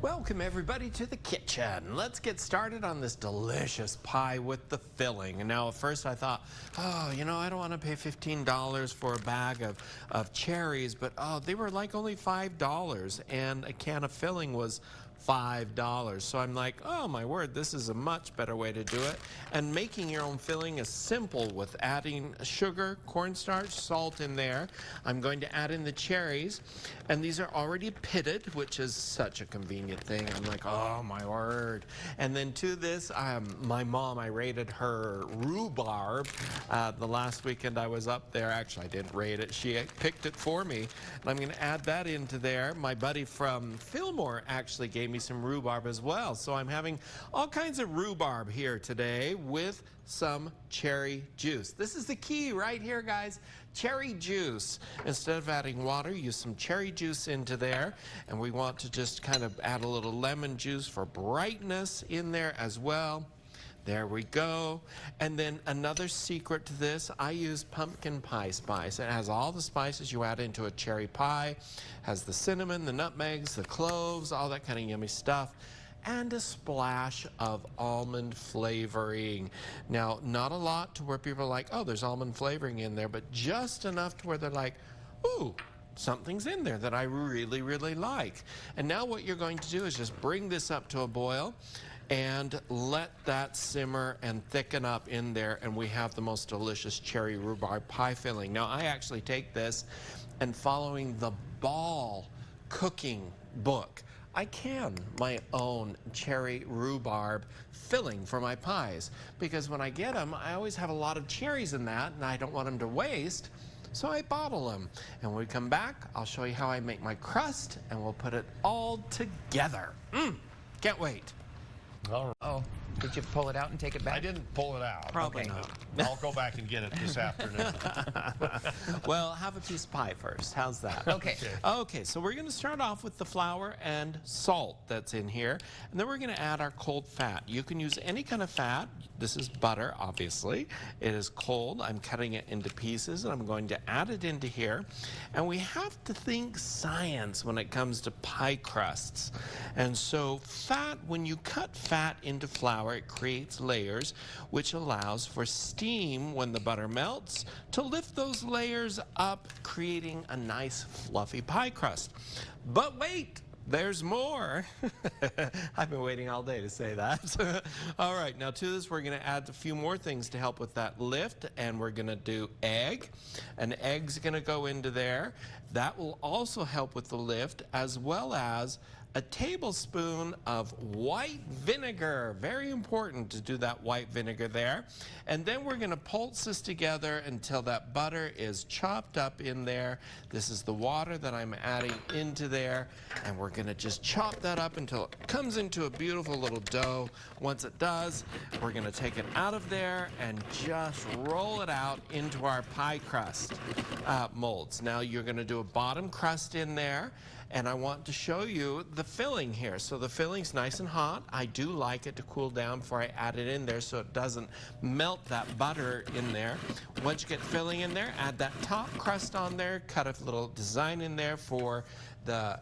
Welcome everybody to the kitchen. Let's get started on this delicious pie with the filling. And now at first I thought, oh, you know, I don't want to pay $15 for a bag of cherries, but oh, they were like only $5 and a can of filling was $5. So I'm like, oh my word, this is a much better way to do it. And making your own filling is simple with adding sugar, cornstarch, salt in there. I'm going to add in the cherries, and these are already pitted, which is such a convenient thing. I'm like, oh my word. And then to this, my mom, I raided her rhubarb the last weekend I was up there. Actually, I didn't raid it. She picked it for me, and I'm going to add that into there. My buddy from Fillmore actually gave me some rhubarb as well. So I'm having all kinds of rhubarb here today with some cherry juice. This is the key right here, guys. Cherry juice. Instead of adding water, use some cherry juice into there. And we want to just kind of add a little lemon juice for brightness in there as well. There we go. And then another secret to this, I use pumpkin pie spice. It has all the spices you add into a cherry pie. Has the cinnamon, the nutmegs, the cloves, all that kind of yummy stuff. And a splash of almond flavoring. Now, not a lot to where people are like, oh, there's almond flavoring in there, but just enough to where they're like, ooh, something's in there that I really, really like. And now what you're going to do is just bring this up to a boil and let that simmer and thicken up in there, and we have the most delicious cherry rhubarb pie filling. Now, I actually take this and following the Ball cooking book, I can my own cherry rhubarb filling for my pies, because when I get them, I always have a lot of cherries in that, and I don't want them to waste, so I bottle them. And when we come back, I'll show you how I make my crust, and we'll put it all together. Can't wait. All right. Oh, did you pull it out and take it back? I didn't pull it out. Probably Okay. not. I'll go back and get it this afternoon. Well, have a piece of pie first. How's that? Okay. Okay, so we're going to start off with the flour and salt that's in here, and then we're going to add our cold fat. You can use any kind of fat. This is butter, obviously. It is cold. I'm cutting it into pieces, and I'm going to add it into here. And we have to think science when it comes to pie crusts. And so fat, when you cut fat into flour, it creates layers, which allows for steam when the butter melts to lift those layers up, creating a nice fluffy pie crust. But wait, there's more. I've been waiting all day to say that. All right, now to this we're going to add a few more things to help with that lift, and we're going to do egg. An egg's going to go into there. That will also help with the lift, as well as a tablespoon of white vinegar. Very important to do that white vinegar there. And then we're going to pulse this together until that butter is chopped up in there. This is the water that I'm adding into there. And we're going to just chop that up until it comes into a beautiful little dough. Once it does, we're going to take it out of there and just roll it out into our pie crust molds. Now you're going to do a bottom crust in there. And I want to show you the filling here. So the filling's nice and hot. I do like it to cool down before I add it in there so it doesn't melt that butter in there. Once you get filling in there, add that top crust on there, cut a little design in there for the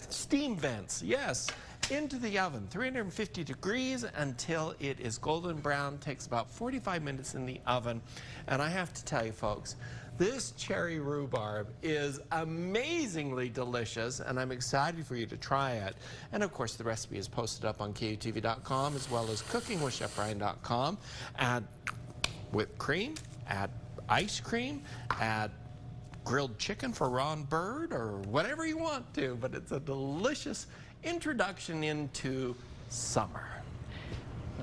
steam vents. Yes, into the oven, 350 degrees until it is golden brown. Takes about 45 minutes in the oven. And I have to tell you, folks, this cherry rhubarb is amazingly delicious, and I'm excited for you to try it. And of course, the recipe is posted up on KUTV.com as well as cookingwithchefbryan.com. Add whipped cream, add ice cream, add grilled chicken for Ron Bird, or whatever you want to, but it's a delicious introduction into summer.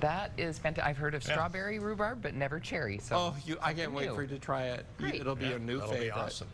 That is fantastic. I've heard of strawberry rhubarb, but never cherry. So I can't wait for you to try it. Great. It'll be a new that'll favorite. Be awesome.